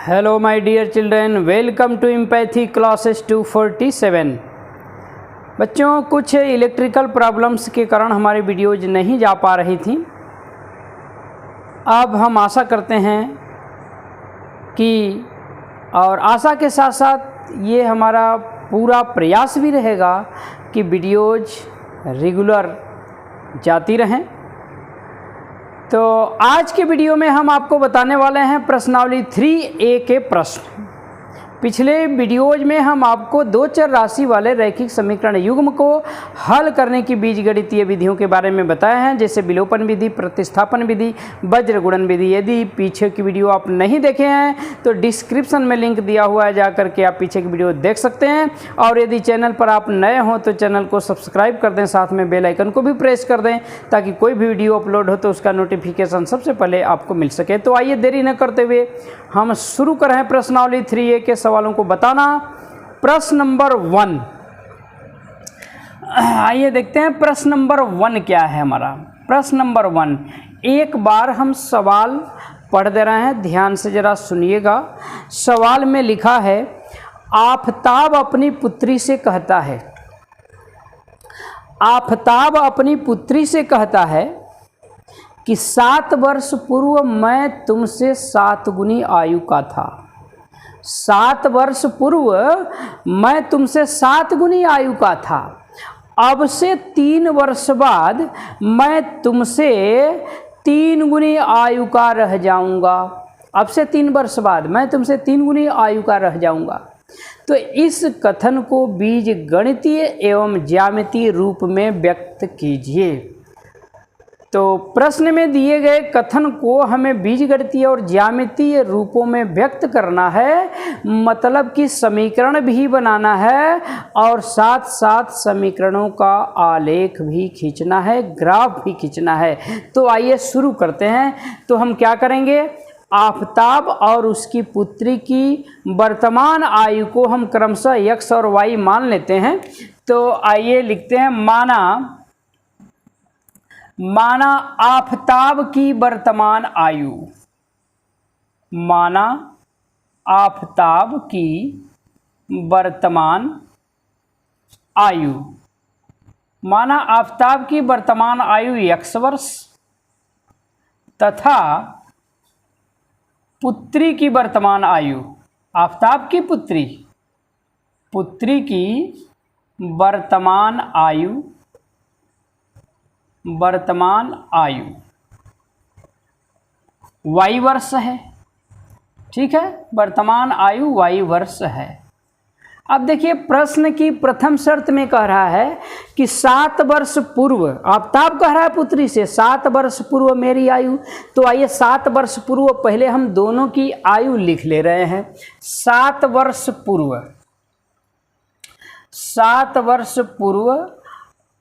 Hello my dear children, welcome to empathy classes 247। बच्चों, कुछ electrical problems के कारण हमारी वीडियोज नहीं जा पा रही थी। अब हम आशा करते हैं कि और आशा के साथ साथ ये हमारा पूरा प्रयास भी रहेगा कि वीडियोज रेगुलर जाती रहें। तो आज के वीडियो में हम आपको बताने वाले हैं प्रश्नावली 3A के प्रश्न। पिछले वीडियोज में हम आपको दो चर राशि वाले रैखिक समीकरण युग्म को हल करने की बीजगणितीय विधियों के बारे में बताए हैं, जैसे विलोपन विधि, प्रतिस्थापन विधि, वज्र गुणन विधि। यदि पीछे की वीडियो आप नहीं देखे हैं तो डिस्क्रिप्शन में लिंक दिया हुआ है, जा करके आप पीछे की वीडियो देख सकते हैं। और यदि चैनल पर आप नए हों तो चैनल को सब्सक्राइब कर दें, साथ में बेल आइकन को भी प्रेस कर दें ताकि कोई भी वीडियो अपलोड हो तो उसका नोटिफिकेशन सबसे पहले आपको मिल सके। तो आइए देरी न करते हुए हम शुरू करें प्रश्नावली 3A के सवालों को बताना। प्रश्न नंबर 1, आइए देखते हैं प्रश्न नंबर 1 क्या है हमारा। प्रश्न नंबर 1, एक बार हम सवाल पढ़ दे रहे हैं, ध्यान से जरा सुनिएगा। सवाल में लिखा है, आफताब अपनी पुत्री से कहता है, आफताब अपनी पुत्री से कहता है कि 7 वर्ष पूर्व मैं तुमसे 7 गुनी आयु का था। 7 वर्ष पूर्व मैं तुमसे 7 गुनी आयु का था। अब से 3 वर्ष बाद मैं तुमसे 3 गुनी आयु का रह जाऊंगा। अब से 3 वर्ष बाद मैं तुमसे 3 गुनी आयु का रह जाऊंगा। तो इस कथन को बीजगणितीय एवं ज्यामितीय रूप में व्यक्त कीजिए। तो प्रश्न में दिए गए कथन को हमें बीजगणितीय और ज्यामितीय रूपों में व्यक्त करना है, मतलब कि समीकरण भी बनाना है और साथ साथ समीकरणों का आलेख भी खींचना है, ग्राफ भी खींचना है। तो आइए शुरू करते हैं। तो हम क्या करेंगे, आफताब और उसकी पुत्री की वर्तमान आयु को हम क्रमशः x और y मान लेते हैं। तो आइए लिखते हैं, माना आफताब की वर्तमान आयु, माना आफताब की वर्तमान आयु, माना आफताब की वर्तमान आयु x वर्ष तथा पुत्री की वर्तमान आयु, आफताब की पुत्री की वर्तमान आयु y वर्ष है। ठीक है, वर्तमान आयु y वर्ष है। अब देखिए, प्रश्न की प्रथम शर्त में कह रहा है कि 7 वर्ष पूर्व, आफताब कह रहा है पुत्री से 7 वर्ष पूर्व मेरी आयु। तो आइए 7 वर्ष पूर्व पहले हम दोनों की आयु लिख ले रहे हैं। 7 वर्ष पूर्व, 7 वर्ष पूर्व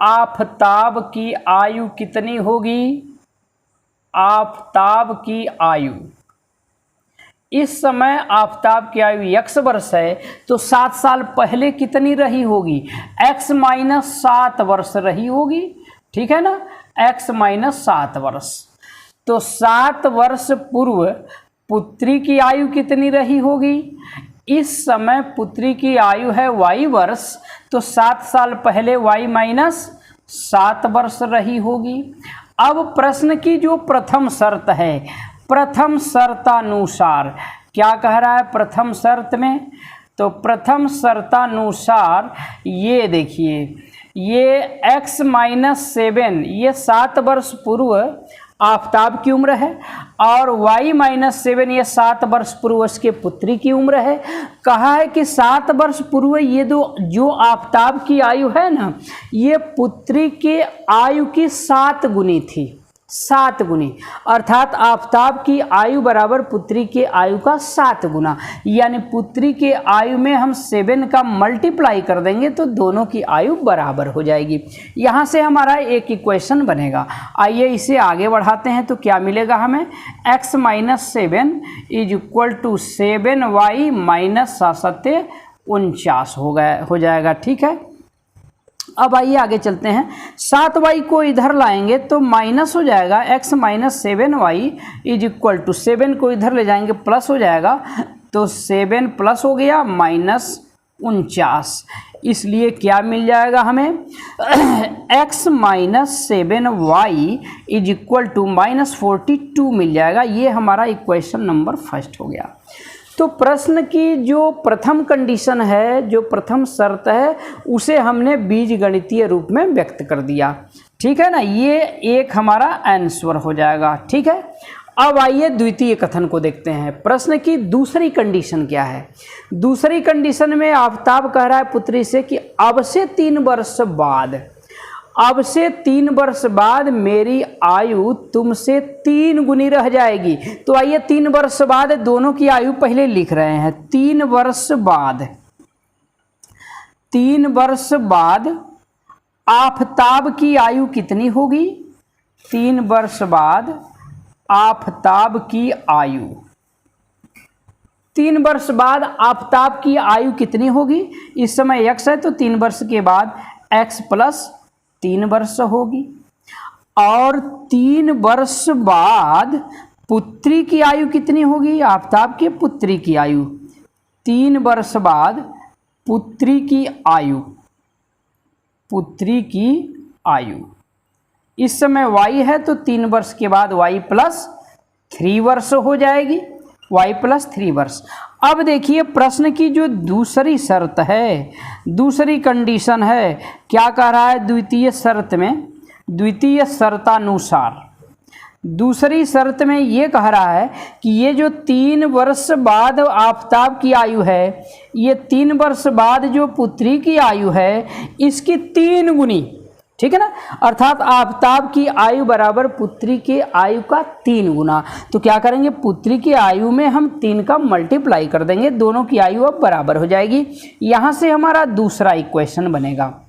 आफताब की आयु कितनी होगी? आफताब की आयु, इस समय आफताब की आयु x वर्ष है, तो 7 साल पहले कितनी रही होगी? x माइनस 7 वर्ष रही होगी। ठीक है ना, x माइनस 7 वर्ष। तो 7 वर्ष पूर्व पुत्री की आयु कितनी रही होगी? इस समय पुत्री की आयु है y वर्ष, तो 7 साल पहले y माइनस 7 वर्ष रही होगी। अब प्रश्न की जो प्रथम शर्त है, प्रथम शर्तानुसार क्या कह रहा है? प्रथम शर्त में, तो प्रथम शर्तानुसार ये देखिए, ये x माइनस 7, ये 7 वर्ष पूर्व आफताब की उम्र है और y माइनस 7 ये 7 वर्ष पूर्व उसके पुत्री की उम्र है। कहा है कि 7 वर्ष पूर्व ये जो आफताब की आयु है ना, ये पुत्री के आयु की 7 गुनी थी, 7 गुनी, अर्थात आफताब की आयु बराबर पुत्री के आयु का 7 गुना। यानी पुत्री के आयु में हम 7 का मल्टीप्लाई कर देंगे तो दोनों की आयु बराबर हो जाएगी। यहाँ से हमारा एक इक्वेशन बनेगा। आइए इसे आगे बढ़ाते हैं। तो क्या मिलेगा हमें? x minus 7 is equal to 7y minus 7 49 हो जाएगा। ठीक है, अब आइए आगे चलते हैं। 7y को इधर लाएंगे तो माइनस हो जाएगा, x minus 7y is equal to 7 को इधर ले जाएंगे प्लस हो जाएगा, तो 7 प्लस हो गया -49, इसलिए क्या मिल जाएगा हमें x minus 7y is equal to -42 मिल जाएगा। ये हमारा इक्वेशन नंबर फर्स्ट हो गया। तो प्रश्न की जो प्रथम कंडीशन है, जो प्रथम शर्त है, उसे हमने बीजगणितीय रूप में व्यक्त कर दिया। ठीक है ना, ये एक हमारा आंसर हो जाएगा। ठीक है, अब आइए द्वितीय कथन को देखते हैं। प्रश्न की दूसरी कंडीशन क्या है? दूसरी कंडीशन में आफताब कह रहा है पुत्री से कि अब से 3 वर्ष बाद, अब से 3 वर्ष बाद मेरी आयु तुमसे 3 गुनी रह जाएगी। तो आइए 3 वर्ष बाद दोनों की आयु पहले लिख रहे हैं। 3 वर्ष बाद, 3 वर्ष बाद आफताब की आयु कितनी होगी? 3 वर्ष बाद आफताब की आयु, 3 वर्ष बाद आफताब की आयु कितनी होगी? इस समय x है तो 3 वर्ष के बाद x प्लस 3 वर्ष होगी। और 3 वर्ष बाद पुत्री की आयु कितनी होगी? आफताब के पुत्री की आयु, 3 वर्ष बाद पुत्री की आयु, पुत्री की आयु इस समय y है तो 3 वर्ष के बाद y प्लस 3 वर्ष हो जाएगी, y प्लस 3 वर्ष। अब देखिए प्रश्न की जो दूसरी शर्त है, दूसरी कंडीशन है, क्या कह रहा है द्वितीय शर्त में? द्वितीय शर्तानुसार दूसरी शर्त में ये कह रहा है कि ये जो 3 वर्ष बाद आफताब की आयु है, ये 3 वर्ष बाद जो पुत्री की आयु है, इसकी 3 गुनी, ठीक है ना, अर्थात आफताब की आयु बराबर पुत्री की आयु का 3 गुना। तो क्या करेंगे, पुत्री की आयु में हम 3 का मल्टीप्लाई कर देंगे, दोनों की आयु अब बराबर हो जाएगी। यहाँ से हमारा दूसरा इक्वेशन बनेगा।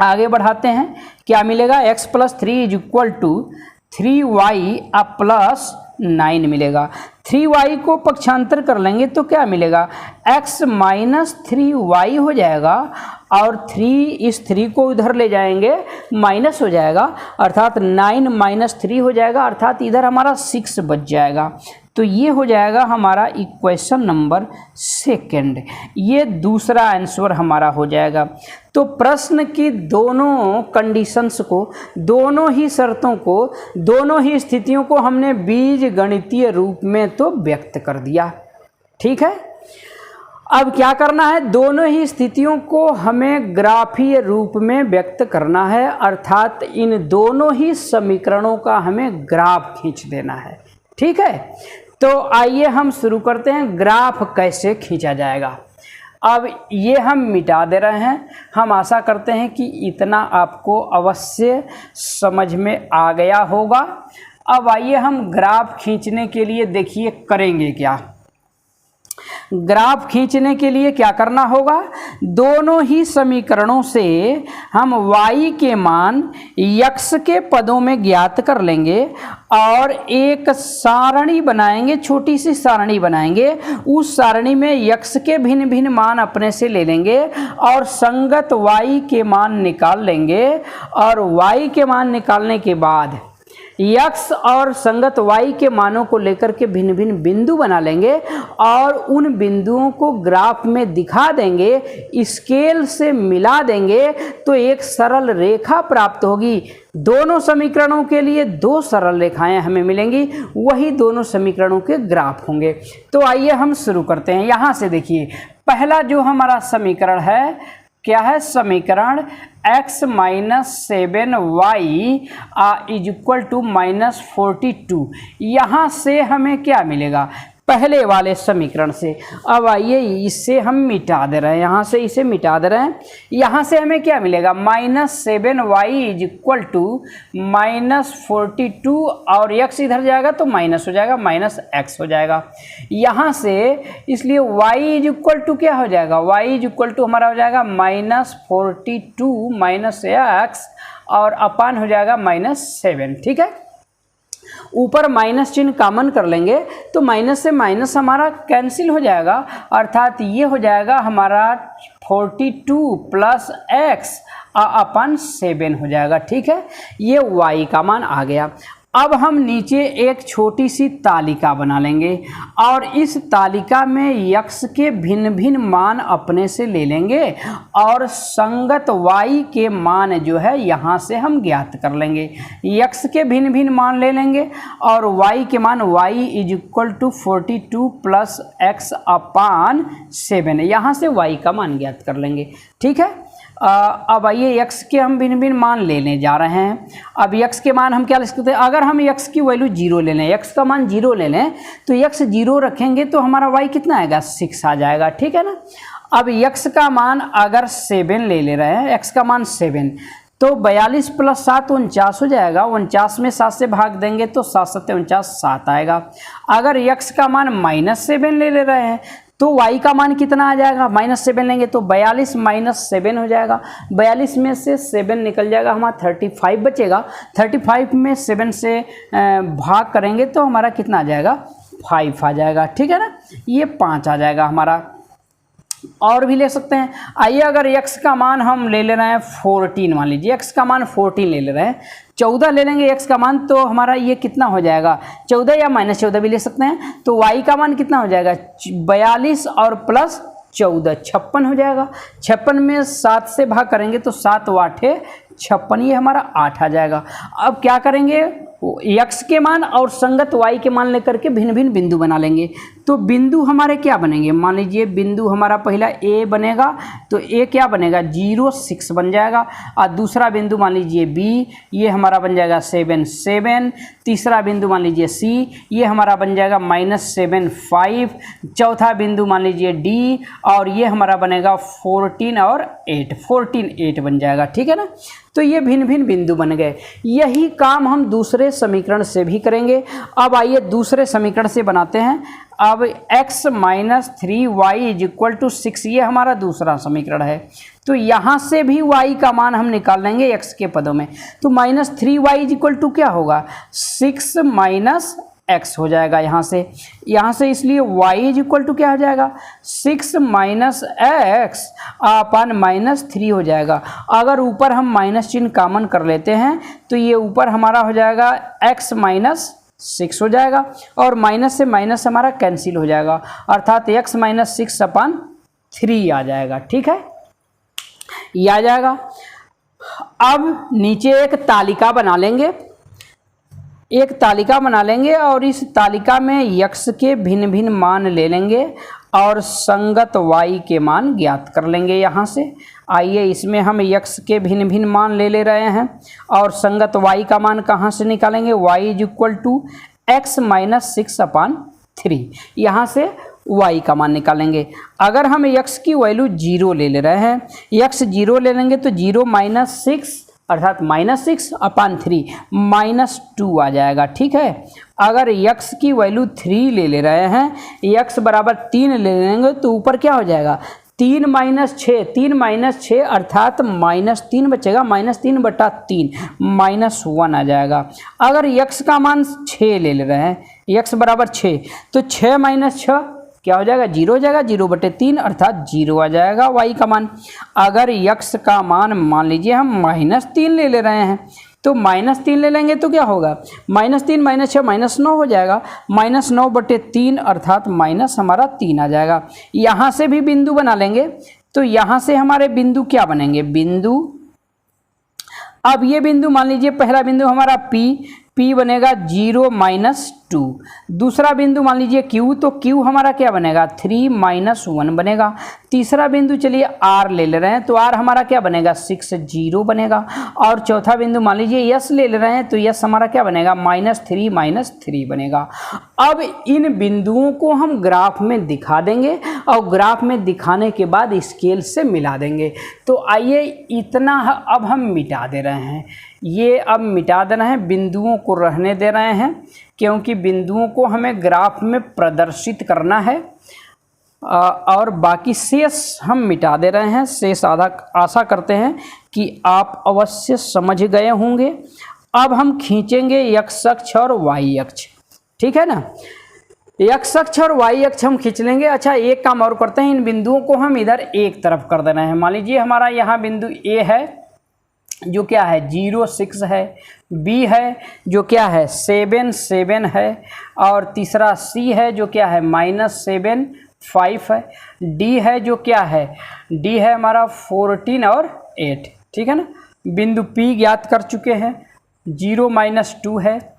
आगे बढ़ाते हैं, क्या मिलेगा? x plus 3 is equal to 3y plus 9 मिलेगा। 3y को पक्षांतर कर लेंगे तो क्या मिलेगा? x माइनस 3y हो जाएगा, और 3 इस 3 को इधर ले जाएंगे माइनस हो जाएगा, अर्थात 9 माइनस 3 हो जाएगा, अर्थात इधर हमारा 6 बच जाएगा। तो ये हो जाएगा हमारा इक्वेशन नंबर सेकंड, ये दूसरा आंसर हमारा हो जाएगा। तो प्रश्न की दोनों कंडीशंस को, दोनों ही शर्तों को, दोनों ही स्थितियों को हमने बीजगणितीय रूप में तो व्यक्त कर दिया। ठीक है, अब क्या करना है? दोनों ही स्थितियों को हमें ग्राफीय रूप में व्यक्त करना है, अर्थात इन दोनों ही समीकरणों का हमें ग्राफ खींच देना है। ठीक है, तो आइए हम शुरू करते हैं। ग्राफ कैसे खींचा जाएगा? अब ये हम मिटा दे रहे हैं। हम आशा करते हैं कि इतना आपको अवश्य समझ में आ गया होगा। अब आइए हम ग्राफ खींचने के लिए देखिए करेंगे क्या। ग्राफ खींचने के लिए क्या करना होगा? दोनों ही समीकरणों से हम y के मान x के पदों में ज्ञात कर लेंगे और एक सारणी बनाएंगे, छोटी सी सारणी बनाएंगे। उस सारणी में x के भिन्न भिन्न मान अपने से ले लेंगे और संगत y के मान निकाल लेंगे, और y के मान निकालने के बाद x और संगत y के मानों को लेकर के भिन्न भिन्न बिंदु बना लेंगे और उन बिंदुओं को ग्राफ में दिखा देंगे, स्केल से मिला देंगे, तो एक सरल रेखा प्राप्त होगी। दोनों समीकरणों के लिए 2 सरल रेखाएं हमें मिलेंगी, वही दोनों समीकरणों के ग्राफ होंगे। तो आइए हम शुरू करते हैं। यहाँ से देखिए, पहला जो हमारा समीकरण है क्या है? समीकरण x minus 7y is equal to -42। यहाँ से हमें क्या मिलेगा? पहले वाले समीकरण से। अब आइए इससे हम मिटा दे रहे हैं, यहाँ से इसे मिटा दे रहे हैं। यहाँ से हमें क्या मिलेगा? -7y इज इक्वल टू -42, और x इधर जाएगा तो माइनस हो जाएगा, -x हो जाएगा यहाँ से। इसलिए y इज इक्वल टू क्या हो जाएगा? y इज इक्वल टू हमारा हो जाएगा -42 -x, और अपान हो जाएगा -7। ठीक है, ऊपर माइनस चिन्ह कॉमन कर लेंगे तो माइनस से माइनस हमारा कैंसिल हो जाएगा, अर्थात ये हो जाएगा हमारा 42 प्लस x अपन 7 हो जाएगा। ठीक है, ये y का मान आ गया। अब हम नीचे एक छोटी सी तालिका बना लेंगे और इस तालिका में यक्स के भिन्न भिन्न मान अपने से ले लेंगे और संगत y के मान जो है यहाँ से हम ज्ञात कर लेंगे। यक्स के भिन्न भिन्न मान ले लेंगे और y के मान y = 42 + x अपान 7, यहाँ से y का मान ज्ञात कर लेंगे। ठीक है, अब आइए x के हम भिन्न भिन्न मान लेने जा रहे हैं। अब x के मान हम क्या ले सकते हैं, अगर हम x की वैल्यू 0 ले लें, x का मान 0 ले लें तो x 0 रखेंगे तो हमारा y कितना आएगा, 6 आ जाएगा। ठीक है ना। अब x का मान अगर 7 ले रहे हैं, x का मान 7, तो 42 + 7 49 हो जाएगा। 49 में 7 से भाग देंगे तो 7 7 49 7 आएगा। अगर x का मान -7 ले रहे हैं तो y का मान कितना आ जाएगा, -7 लेंगे तो 42 - 7 हो जाएगा। 42 में से 7 निकल जाएगा, हमारा 35 बचेगा। 35 में 7 से भाग करेंगे तो हमारा कितना आ जाएगा, 5 आ जाएगा। ठीक है ना, ये 5 आ जाएगा हमारा। और भी ले सकते हैं। आइए अगर x का मान हम ले रहे हैं 14, मान लीजिए x का मान 14 ले रहे हैं, 14 ले लेंगे x का मान, तो हमारा ये कितना हो जाएगा, 14 या -14 भी ले सकते हैं। तो y का मान कितना हो जाएगा, 42 और प्लस 14 56 हो जाएगा। 56 में 7 से भाग करेंगे तो 7 8 56, ये हमारा 8 आ जाएगा। अब क्या करेंगे, x के मान और संगत y के मान लेकर के भिन्न भिन्न बिंदु बना लेंगे। तो बिंदु हमारे क्या बनेंगे, मान लीजिए बिंदु हमारा पहला a बनेगा, तो a क्या बनेगा, 0 6 बन जाएगा। और दूसरा बिंदु मान लीजिए b, ये हमारा बन जाएगा 7 7। तीसरा बिंदु मान लीजिए c, ये हमारा बन जाएगा -7 5। चौथा बिंदु मान लीजिए d, और ये हमारा बनेगा 14 और 8 14 8 बन जाएगा। ठीक है ना। तो ये भिन्न भिन्न बिंदु बन गए। यही काम हम दूसरे समीकरण से भी करेंगे। अब आइए दूसरे समीकरण से बनाते हैं। अब x - 3y = 6, ये हमारा दूसरा समीकरण है। तो यहाँ से भी y का मान हम निकाल लेंगे x के पदों में। तो -3y = क्या होगा, 6 - x हो जाएगा यहाँ से, इसलिए y = क्या हो जाएगा, 6 - x अपान -3 हो जाएगा। अगर ऊपर हम माइनस चिन्ह कॉमन कर लेते हैं तो ये ऊपर हमारा हो जाएगा x - 6 हो जाएगा, और माइनस से माइनस हमारा कैंसिल हो जाएगा, अर्थात x - 6 अपान 3 आ जाएगा। ठीक है, ये आ जाएगा। अब नीचे एक तालिका बना लेंगे, और इस तालिका में x के भिन्न भिन्न मान ले लेंगे और संगत y के मान ज्ञात कर लेंगे यहाँ से। आइए इसमें हम x के भिन्न भिन्न मान ले रहे हैं और संगत y का मान कहाँ से निकालेंगे, y = x - 6 अपान 3, यहाँ से y का मान निकालेंगे। अगर हम x की वैल्यू 0 ले रहे हैं, x 0 ले लेंगे तो 0 - 6 अर्थात -6 अपान 3 -2 आ जाएगा। ठीक है। अगर x की वैल्यू 3 ले रहे हैं, x = 3 ले लेंगे तो ऊपर क्या हो जाएगा, 3 - 6 3 - 6 अर्थात -3 बचेगा, -3/3 -1 आ जाएगा। अगर x का मान 6 ले रहे हैं, x = 6, तो 6 - 6 क्या हो जाएगा, 0 हो जाएगा, 0/3 अर्थात 0 आ जाएगा y का मान। अगर x का मान लीजिए हम -3 ले रहे हैं, तो -3 ले लेंगे तो क्या होगा, -3 - 6 -9 हो जाएगा, -9/3 अर्थात हमारा 3 आ जाएगा। यहाँ से भी बिंदु बना लेंगे, तो यहाँ से हमारे बिंदु क्या बनेंगे, अब ये बिंदु मान लीजिए पहला बिंदु हमारा P बनेगा 0 - 2। दूसरा बिंदु मान लीजिए Q, तो Q हमारा क्या बनेगा, 3 - 1 बनेगा। तीसरा बिंदु चलिए R ले रहे हैं, तो R हमारा क्या बनेगा, 6 0 बनेगा। और चौथा बिंदु मान लीजिए S ले रहे हैं, तो S हमारा क्या बनेगा, -3 -3 बनेगा। अब इन बिंदुओं को हम ग्राफ में दिखा देंगे और ग्राफ में दिखाने के बाद स्केल से मिला देंगे। तो आइए इतना अब हम मिटा दे रहे हैं, ये अब मिटा देना है, बिंदुओं को रहने दे रहे हैं, क्योंकि बिंदुओं को हमें ग्राफ में प्रदर्शित करना है। और बाकी शेष हम मिटा दे रहे हैं। शेष आशा करते हैं कि आप अवश्य समझ गए होंगे। अब हम खींचेंगे x अक्ष और y अक्ष, ठीक है ना। x अक्ष और y अक्ष हम खींच लेंगे। अच्छा, एक काम और करते हैं, इन बिंदुओं को हम इधर एक तरफ कर देना है। मान लीजिए हमारा यहाँ बिंदु A है जो क्या है 0,6 है, बी है जो क्या है 7 है, और तीसरा सी है जो क्या है -7 5 है, डी है जो क्या है डी है हमारा 14 और 8, ठीक है ना। बिंदु पी ज्ञात कर चुके हैं, 0 - 2 है।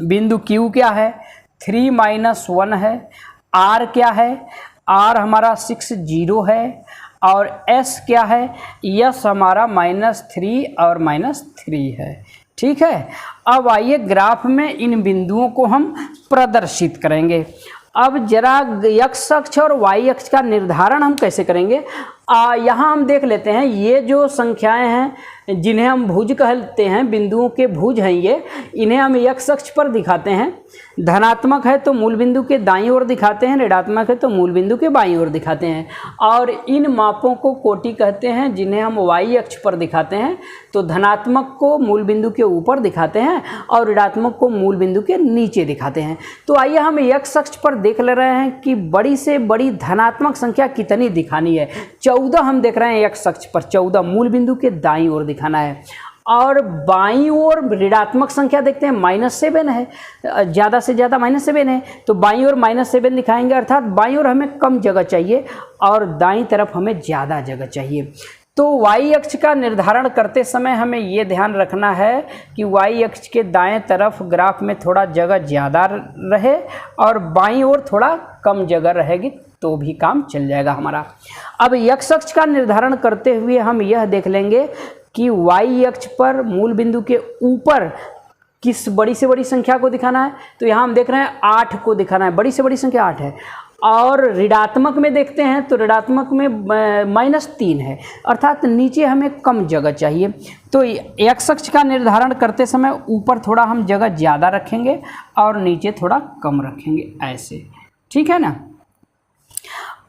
बिंदु क्यू क्या है 3 - 1 है। आर क्या है, आर हमारा 6 0 है, और एस क्या है, यस हमारा -3 और -3 है, ठीक है। अब आइए ग्राफ में इन बिंदुओं को हम प्रदर्शित करेंगे। अब जरा x अक्ष और y अक्ष का निर्धारण हम कैसे करेंगे, यहाँ हम देख लेते हैं। ये जो संख्याएं हैं जिन्हें हम भुज कहते हैं, बिंदुओं के भुज हैं ये, इन्हें हम x अक्ष पर दिखाते हैं। धनात्मक है तो मूल बिंदु के दाईं ओर दिखाते हैं, ऋणात्मक है तो मूल बिंदु के बाईं ओर दिखाते हैं। और इन मापों को कोटि कहते हैं जिन्हें हम y अक्ष पर दिखाते हैं। तो धनात्मक को मूल बिंदु के ऊपर दिखाते हैं और ऋणात्मक को मूल बिंदु के नीचे दिखाते हैं। तो आइए हम x अक्ष पर देख ले रहे हैं कि बड़ी से बड़ी धनात्मक संख्या कितनी दिखानी है। 14 हम देख रहे हैं x अक्ष पर, 14 मूल बिंदु के दाईं ओर दिखाना है। और बाईं ओर ऋणात्मक संख्या देखते हैं -7 है, ज़्यादा से ज़्यादा -7 है, तो बाईं ओर -7 दिखाएंगे, अर्थात बाईं ओर हमें कम जगह चाहिए और दाईं तरफ हमें ज़्यादा जगह चाहिए। तो y अक्ष का निर्धारण करते समय हमें ये ध्यान रखना है कि y अक्ष के दाएं तरफ ग्राफ में थोड़ा जगह ज़्यादा रहे और बाईं ओर थोड़ा कम जगह रहेगी तो भी काम चल जाएगा हमारा। अब x अक्ष का निर्धारण करते हुए हम यह देख लेंगे कि y अक्ष पर मूल बिंदु के ऊपर किस बड़ी से बड़ी संख्या को दिखाना है। तो यहाँ हम देख रहे हैं 8 को दिखाना है, बड़ी से बड़ी संख्या 8 है। और ऋणात्मक में देखते हैं तो ऋणात्मक में -3 है, अर्थात नीचे हमें कम जगह चाहिए। तो x अक्ष का निर्धारण करते समय ऊपर थोड़ा हम जगह ज़्यादा रखेंगे और नीचे थोड़ा कम रखेंगे, ऐसे, ठीक है ना।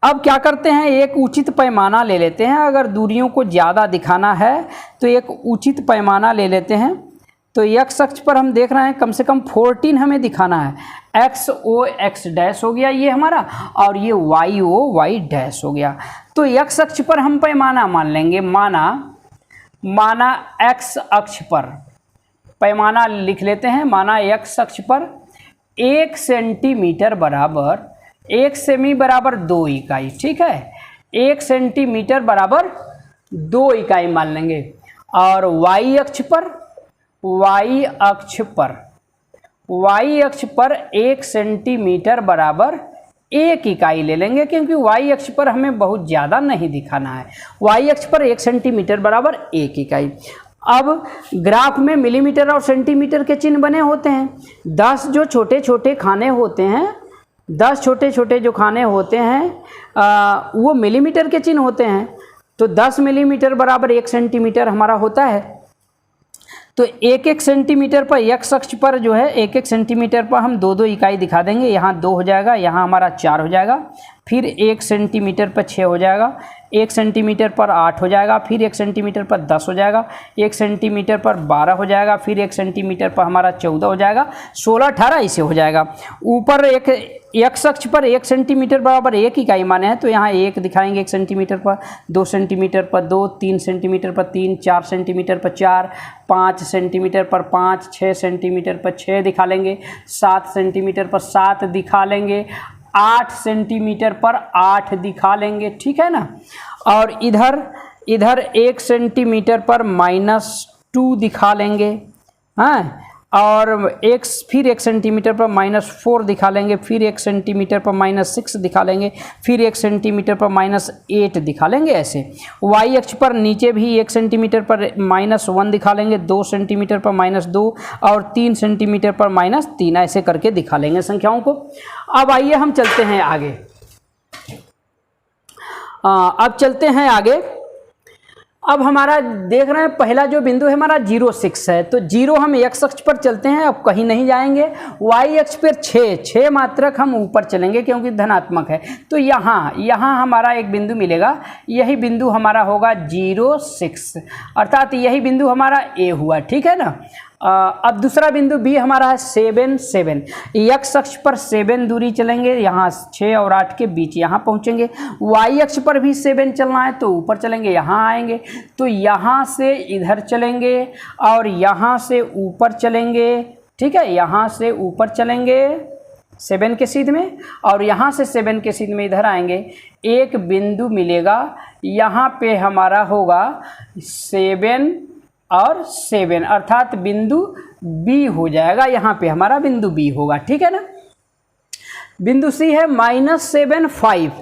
अब क्या करते हैं, एक उचित पैमाना ले लेते हैं। अगर दूरियों को ज़्यादा दिखाना है तो एक उचित पैमाना ले लेते हैं। तो x अक्ष पर हम देख रहे हैं कम से कम 14 हमें दिखाना है। XO x डैश हो गया ये हमारा, और ये YO y डैश हो गया। तो x अक्ष पर हम पैमाना मान लेंगे, माना x अक्ष पर पैमाना लिख लेते हैं। माना x अक्ष पर 1 सेंटीमीटर बराबर 1 सेमी बराबर 2 इकाई, ठीक है। 1 सेंटीमीटर बराबर 2 इकाई मान लेंगे। और y अक्ष पर 1 सेंटीमीटर बराबर 1 इकाई ले लेंगे, क्योंकि y अक्ष पर हमें बहुत ज़्यादा नहीं दिखाना है। y अक्ष पर 1 सेंटीमीटर बराबर 1 इकाई। अब ग्राफ में मिलीमीटर और सेंटीमीटर के चिन्ह बने होते हैं। 10 जो छोटे छोटे खाने होते हैं, 10 छोटे छोटे जो खाने होते हैं वो मिलीमीटर के चिन्ह होते हैं। तो 10 मिलीमीटर बराबर 1 सेंटीमीटर हमारा होता है। तो 1-1 सेंटीमीटर पर x अक्ष पर जो है 1-1 सेंटीमीटर पर हम 2-2 इकाई दिखा देंगे। यहाँ 2 हो जाएगा, यहाँ हमारा 4 हो जाएगा, फिर 1 सेंटीमीटर पर 6 हो जाएगा, 1 सेंटीमीटर पर 8 हो जाएगा, फिर 1 सेंटीमीटर पर 10 हो जाएगा, 1 सेंटीमीटर पर 12 हो जाएगा, फिर 1 सेंटीमीटर पर हमारा 14 हो जाएगा, 16 18 ऐसे हो जाएगा। ऊपर एक x अक्ष पर 1 सेंटीमीटर बराबर 1 इकाई माने हैं, तो यहाँ 1 दिखाएंगे 1 सेंटीमीटर पर, 2 सेंटीमीटर पर 2, 3 सेंटीमीटर पर 3, 4 सेंटीमीटर पर 4, 5 सेंटीमीटर पर 5, 6 सेंटीमीटर पर 6 दिखा लेंगे, 7 सेंटीमीटर पर 7 दिखा लेंगे, 8 सेंटीमीटर पर 8 दिखा लेंगे, ठीक है ना। और इधर 1 सेंटीमीटर पर -2 दिखा लेंगे, हाँ। और फिर 1 सेंटीमीटर पर -4 दिखा लेंगे, फिर 1 सेंटीमीटर पर -6 दिखा लेंगे, फिर 1 सेंटीमीटर पर -8 दिखा लेंगे, ऐसे। y अक्ष पर नीचे भी 1 सेंटीमीटर पर -1 दिखा लेंगे, 2 सेंटीमीटर पर -2 और 3 सेंटीमीटर पर -3, ऐसे करके दिखा लेंगे संख्याओं को। अब आइए हम चलते हैं आगे। अब चलते हैं आगे। अब हमारा देख रहे हैं पहला जो बिंदु है हमारा 0,6 है, तो 0 हम x अक्ष पर चलते हैं, अब कहीं नहीं जाएंगे। y अक्ष पर 6 मात्रक हम ऊपर चलेंगे क्योंकि धनात्मक है। तो यहाँ हमारा एक बिंदु मिलेगा, यही बिंदु हमारा होगा 0,6, अर्थात यही बिंदु हमारा A हुआ, ठीक है ना। अब दूसरा बिंदु बी हमारा है 7 7। एक्स अक्ष पर 7 दूरी चलेंगे, यहाँ 6 और 8 के बीच यहाँ पहुँचेंगे। वाई अक्ष पर भी 7 चलना है तो ऊपर चलेंगे, यहाँ आएंगे तो यहाँ से इधर चलेंगे और यहाँ से ऊपर चलेंगे। ठीक है, यहाँ से ऊपर चलेंगे 7 के सीध में और यहाँ से 7 के सीध में इधर आएंगे। एक बिंदु मिलेगा, यहाँ पे हमारा होगा 7 और 7 अर्थात बिंदु बी हो जाएगा। यहाँ पे हमारा बिंदु बी होगा। ठीक है ना। बिंदु सी है -7 5।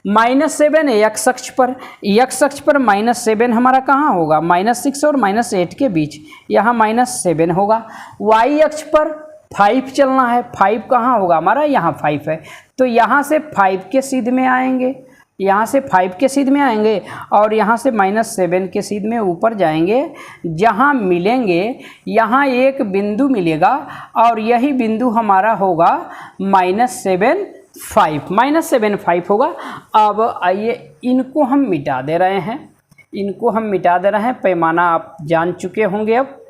-7 एक्स अक्ष पर, एक्स अक्ष पर -7 हमारा कहाँ होगा, -6 और -8 के बीच, यहाँ -7 होगा। वाई अक्ष पर 5 चलना है, 5 कहाँ होगा हमारा, यहाँ 5 है तो यहाँ से 5 के सीध में आएंगे, यहाँ से 5 के सीध में आएंगे और यहाँ से -7 के सीध में ऊपर जाएंगे। जहाँ मिलेंगे यहाँ एक बिंदु मिलेगा और यही बिंदु हमारा होगा -7 5 होगा। अब आइए इनको हम मिटा दे रहे हैं, इनको हम मिटा दे रहे हैं। पैमाना आप जान चुके होंगे। अब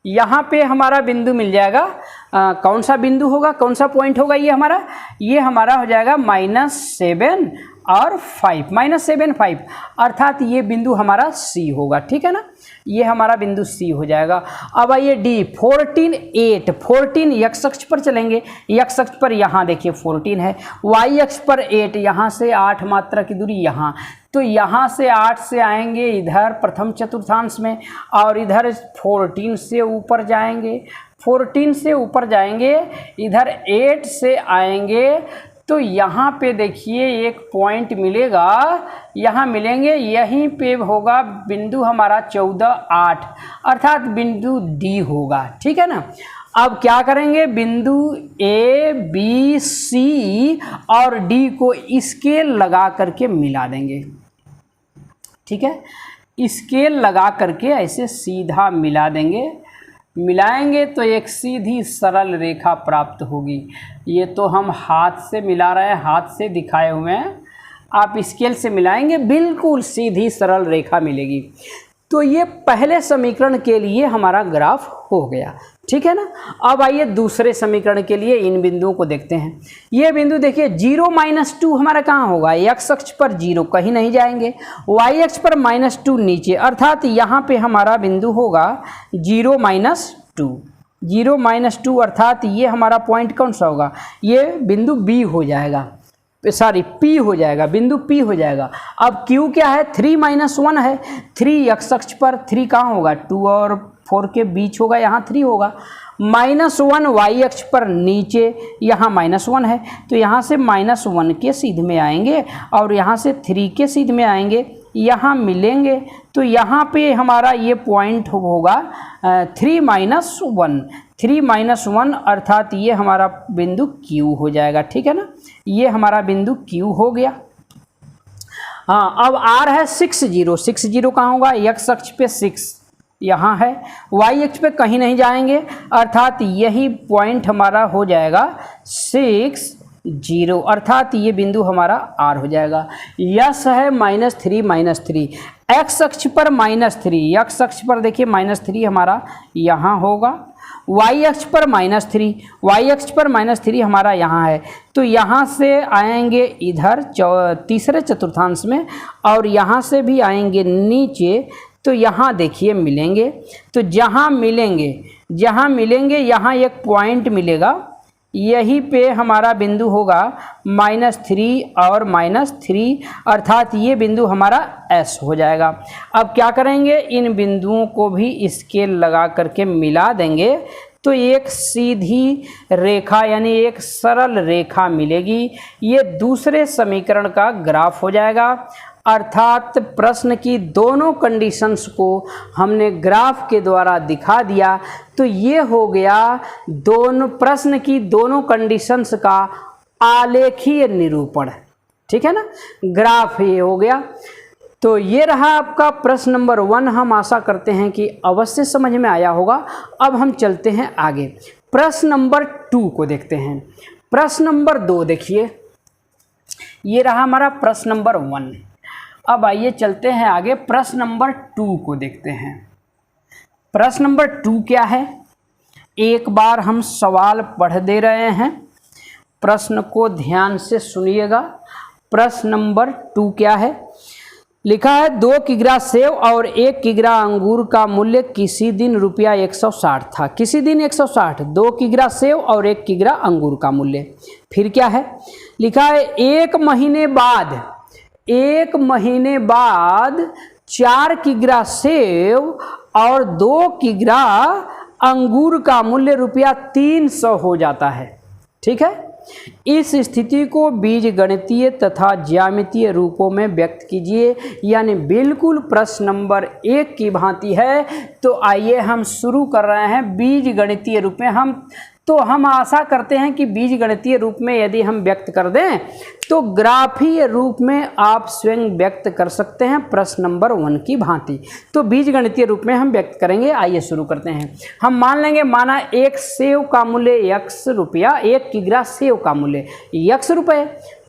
यहाँ पे हमारा बिंदु मिल जाएगा, कौन सा बिंदु होगा, कौन सा पॉइंट होगा, ये हमारा हो जाएगा -7 और 5, -7 5 अर्थात ये बिंदु हमारा सी होगा। ठीक है ना, ये हमारा बिंदु सी हो जाएगा। अब आइए डी 14 8। 14 एक्स अक्ष पर चलेंगे, एक्स अक्ष पर यहाँ देखिए 14 है, वाई अक्ष पर 8, यहाँ से 8 मात्रा की दूरी यहाँ, तो यहाँ से 8 से आएंगे इधर प्रथम चतुर्थांश में और इधर 14 से ऊपर जाएंगे, 14 से ऊपर जाएंगे, इधर 8 से आएंगे तो यहाँ पे देखिए एक पॉइंट मिलेगा, यहाँ मिलेंगे, यहीं पे होगा बिंदु हमारा 14 8 अर्थात बिंदु डी होगा। ठीक है ना। अब क्या करेंगे, बिंदु ए बी सी और डी को स्केल लगा करके मिला देंगे। ठीक है, स्केल लगा करके ऐसे सीधा मिला देंगे, मिलाएंगे तो एक सीधी सरल रेखा प्राप्त होगी। ये तो हम हाथ से मिला रहे हैं, हाथ से दिखाए हुए हैं, आप स्केल से मिलाएंगे बिल्कुल सीधी सरल रेखा मिलेगी। तो ये पहले समीकरण के लिए हमारा ग्राफ हो गया। ठीक है ना। अब आइए दूसरे समीकरण के लिए इन बिंदुओं को देखते हैं। ये बिंदु देखिए 0 -2 हमारा कहाँ होगा, एक्स अक्ष पर 0 कहीं नहीं जाएंगे, वाई अक्ष पर -2 नीचे अर्थात यहाँ पे हमारा बिंदु होगा 0 -2। 0 -2 अर्थात ये हमारा पॉइंट कौन सा होगा, ये बिंदु बी हो जाएगा, सॉरी पी हो जाएगा, बिंदु पी हो जाएगा। अब क्यू क्या है, 3 -1 है, 3 एक्स अक्ष पर, 3 कहाँ होगा, 2 और 4 के बीच होगा, यहाँ 3 होगा। -1 वाई अक्ष पर नीचे, यहाँ -1 है तो यहाँ से -1 के सीध में आएंगे और यहाँ से 3 के सीध में आएंगे, यहाँ मिलेंगे तो यहाँ पे हमारा ये पॉइंट होगा 3 -1 अर्थात ये हमारा बिंदु Q हो जाएगा। ठीक है ना, ये हमारा बिंदु Q हो गया। हाँ, अब R है 6 0। 6 0 कहाँ होगा, एक्स अक्ष पे 6 यहाँ है, वाई अक्ष पे कहीं नहीं जाएंगे अर्थात यही पॉइंट हमारा हो जाएगा 6 0 अर्थात ये बिंदु हमारा R हो जाएगा। यस है -3 एक्स अक्ष पर -3, एक्स अक्ष पर देखिए -3 हमारा यहाँ होगा, वाई अक्ष पर -3, वाई अक्ष पर -3 हमारा यहाँ है तो यहाँ से आएंगे इधर तीसरे चतुर्थांश में और यहाँ से भी आएंगे नीचे तो यहाँ देखिए मिलेंगे, तो जहाँ मिलेंगे यहाँ एक पॉइंट मिलेगा, यहीं पे हमारा बिंदु होगा -3 और -3 अर्थात ये बिंदु हमारा S हो जाएगा। अब क्या करेंगे, इन बिंदुओं को भी स्केल लगा करके मिला देंगे तो एक सीधी रेखा यानी एक सरल रेखा मिलेगी। ये दूसरे समीकरण का ग्राफ हो जाएगा अर्थात प्रश्न की दोनों कंडीशंस को हमने ग्राफ के द्वारा दिखा दिया तो ये हो गया दोनों प्रश्न की दोनों कंडीशंस का आलेखीय निरूपण। ठीक है ना, ग्राफ ये हो गया। तो ये रहा आपका प्रश्न नंबर 1। हम आशा करते हैं कि अवश्य समझ में आया होगा। अब हम चलते हैं आगे, प्रश्न नंबर 2 को देखते हैं। प्रश्न नंबर 2 देखिए, ये रहा हमारा प्रश्न नंबर 1। अब आइए चलते हैं आगे, प्रश्न नंबर 2 को देखते हैं। प्रश्न नंबर 2 क्या है, एक बार हम सवाल पढ़ दे रहे हैं, प्रश्न को ध्यान से सुनिएगा। प्रश्न नंबर 2 क्या है? लिखा है 2 किग्रा सेव और 1 किग्रा अंगूर का मूल्य किसी दिन रुपया 160 था। किसी दिन 160, 2 किग्रा सेव और 1 किग्रा अंगूर का मूल्य। फिर क्या है? लिखा है 1 महीने बाद 4 किग्रा सेव और 2 किग्रा अंगूर का मूल्य रुपया 300 हो जाता है। ठीक है, इस स्थिति को बीजगणितीय तथा ज्यामितीय रूपों में व्यक्त कीजिए, यानी बिल्कुल प्रश्न नंबर 1 की भांति है। तो आइए हम शुरू कर रहे हैं बीजगणितीय रूप में। हम आशा करते हैं कि बीजगणितीय रूप में यदि हम व्यक्त कर दें तो ग्राफीय रूप में आप स्वयं व्यक्त कर सकते हैं प्रश्न नंबर 1 की भांति। तो बीजगणितीय रूप में हम व्यक्त करेंगे। आइए शुरू करते हैं। हम मान लेंगे, माना 1 सेव का मूल्य x रुपया, 1 किग्रा सेव का मूल्य x रुपये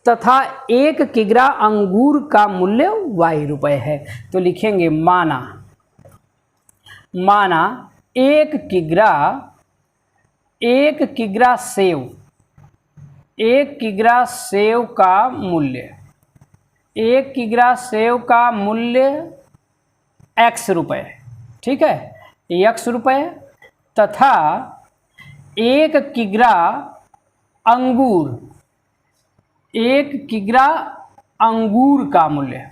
तथा 1 किग्रा अंगूर का मूल्य y रुपये है। तो लिखेंगे माना 1 किग्रा सेव, 1 किग्रा सेव का मूल्य, 1 किग्रा सेव का मूल्य x रुपये, ठीक है, x रुपये तथा 1 किग्रा अंगूर, 1 किग्रा अंगूर का मूल्य,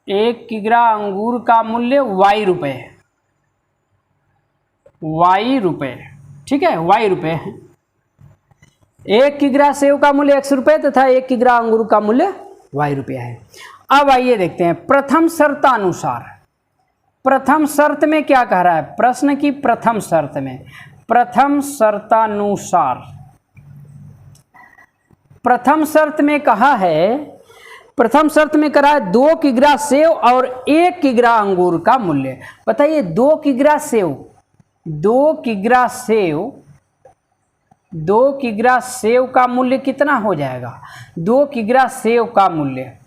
1 किग्रा अंगूर का मूल्य y रुपये, ठीक है, y रुपये है। 1 किग्रा सेव का मूल्य x रुपये तथा 1 किग्रा अंगूर का मूल्य y रुपये है। अब आइए देखते हैं प्रथम शर्तानुसार। प्रथम शर्त में क्या कह रहा है? प्रश्न की प्रथम शर्त में, प्रथम शर्तानुसार, प्रथम शर्त में कहा है, प्रथम शर्त में कहा है 2 किग्रा सेव और 1 किग्रा अंगूर का मूल्य। बताइए 2 किग्रा सेव, 2 किग्रा सेव का मूल्य कितना हो जाएगा? 2 किग्रा सेव का मूल्य,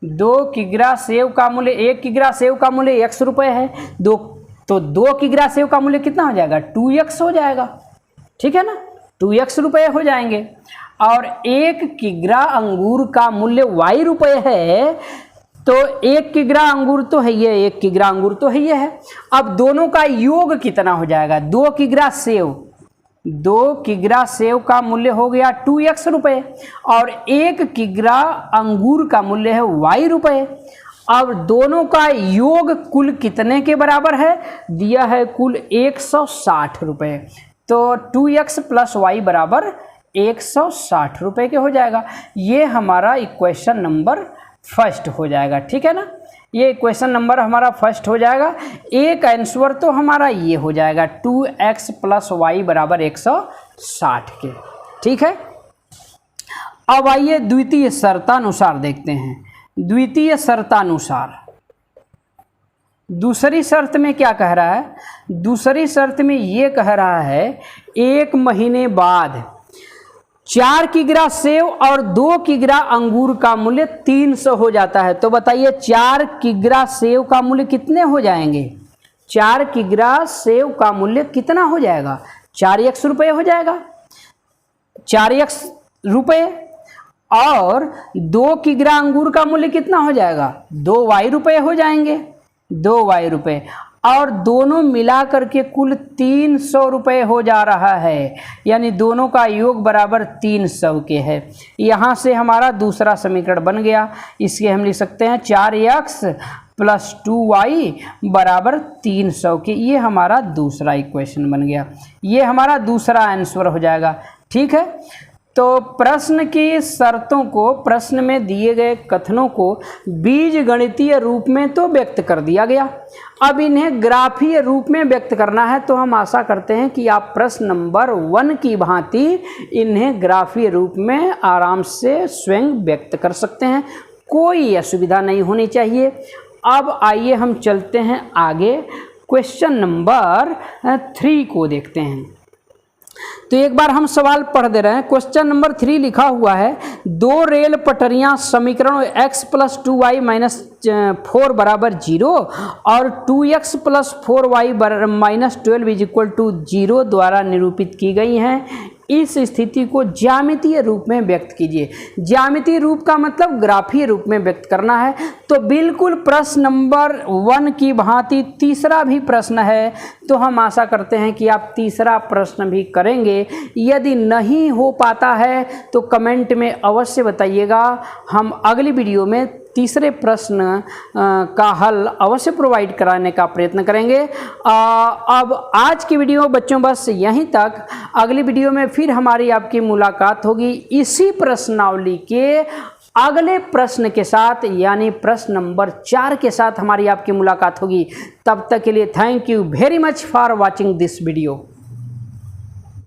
2 किग्रा सेव का मूल्य, 1 किग्रा सेव का मूल्य x रुपये है। तो 2 किग्रा सेव का मूल्य कितना हो जाएगा? 2x हो जाएगा, ठीक है ना, 2x रुपये हो जाएंगे। और 1 किग्रा अंगूर का मूल्य y रुपये है, तो 1 किग्रा अंगूर तो है ये, 1 किग्रा अंगूर तो है ये है। अब दोनों का योग कितना हो जाएगा? 2 किग्रा सेव का मूल्य हो गया 2x रुपये और 1 किग्रा अंगूर का मूल्य है y रुपये। अब दोनों का योग कुल कितने के बराबर है? दिया है कुल 160 रुपये। तो 2x प्लस y बराबर 160 रुपये के हो जाएगा। ये हमारा इक्वेशन नंबर फर्स्ट हो जाएगा, ठीक है ना, ये इक्वेशन नंबर हमारा फर्स्ट हो जाएगा। एक आंसर तो हमारा ये हो जाएगा 2x प्लस y बराबर 160 के, ठीक है। अब आइए द्वितीय शर्तानुसार देखते हैं। द्वितीय शर्तानुसार दूसरी शर्त में क्या कह रहा है? दूसरी शर्त में ये कह रहा है 1 महीने बाद 4 किग्रा सेव और 2 किग्रा अंगूर का मूल्य 300 हो जाता है। तो बताइए 4 किग्रा सेव का मूल्य कितने हो जाएंगे? 4 किग्रा सेव का मूल्य कितना हो जाएगा? 4x रुपये हो जाएगा, 4x रुपये। और 2 किग्रा अंगूर का मूल्य कितना हो जाएगा? 2y रुपये हो जाएंगे, 2y रुपये। और दोनों मिला करके कुल 300 रुपये हो जा रहा है, यानी दोनों का योग बराबर 300 के है। यहाँ से हमारा दूसरा समीकरण बन गया। इसके हम लिख सकते हैं 4x प्लस 2y बराबर 300 के। ये हमारा दूसरा इक्वेशन बन गया, ये हमारा दूसरा आंसर हो जाएगा, ठीक है। तो प्रश्न की शर्तों को, प्रश्न में दिए गए कथनों को बीजगणितीय रूप में तो व्यक्त कर दिया गया। अब इन्हें ग्राफीय रूप में व्यक्त करना है, तो हम आशा करते हैं कि आप प्रश्न नंबर 1 की भांति इन्हें ग्राफीय रूप में आराम से स्वयं व्यक्त कर सकते हैं, कोई असुविधा नहीं होनी चाहिए। अब आइए हम चलते हैं आगे, क्वेश्चन नंबर 3 को देखते हैं। तो एक बार हम सवाल पढ़ दे रहे हैं। क्वेश्चन नंबर 3 लिखा हुआ है, दो रेल पटरियां समीकरण x प्लस 2y माइनस 4 बराबर 0 और 2x plus 4y minus 12 is equal to 0 द्वारा निरूपित की गई हैं। इस स्थिति को ज्यामितीय रूप में व्यक्त कीजिए। ज्यामितीय रूप का मतलब ग्राफीय रूप में व्यक्त करना है। तो बिल्कुल प्रश्न नंबर 1 की भांति तीसरा भी प्रश्न है, तो हम आशा करते हैं कि आप तीसरा प्रश्न भी करेंगे। यदि नहीं हो पाता है तो कमेंट में अवश्य बताइएगा। हम अगली वीडियो में तीसरे प्रश्न का हल अवश्य प्रोवाइड कराने का प्रयत्न करेंगे। अब आज की वीडियो बच्चों बस यहीं तक। अगली वीडियो में फिर हमारी आपकी मुलाकात होगी इसी प्रश्नावली के अगले प्रश्न के साथ, यानी प्रश्न नंबर 4 के साथ हमारी आपकी मुलाकात होगी। तब तक के लिए thank you very much for watching this video.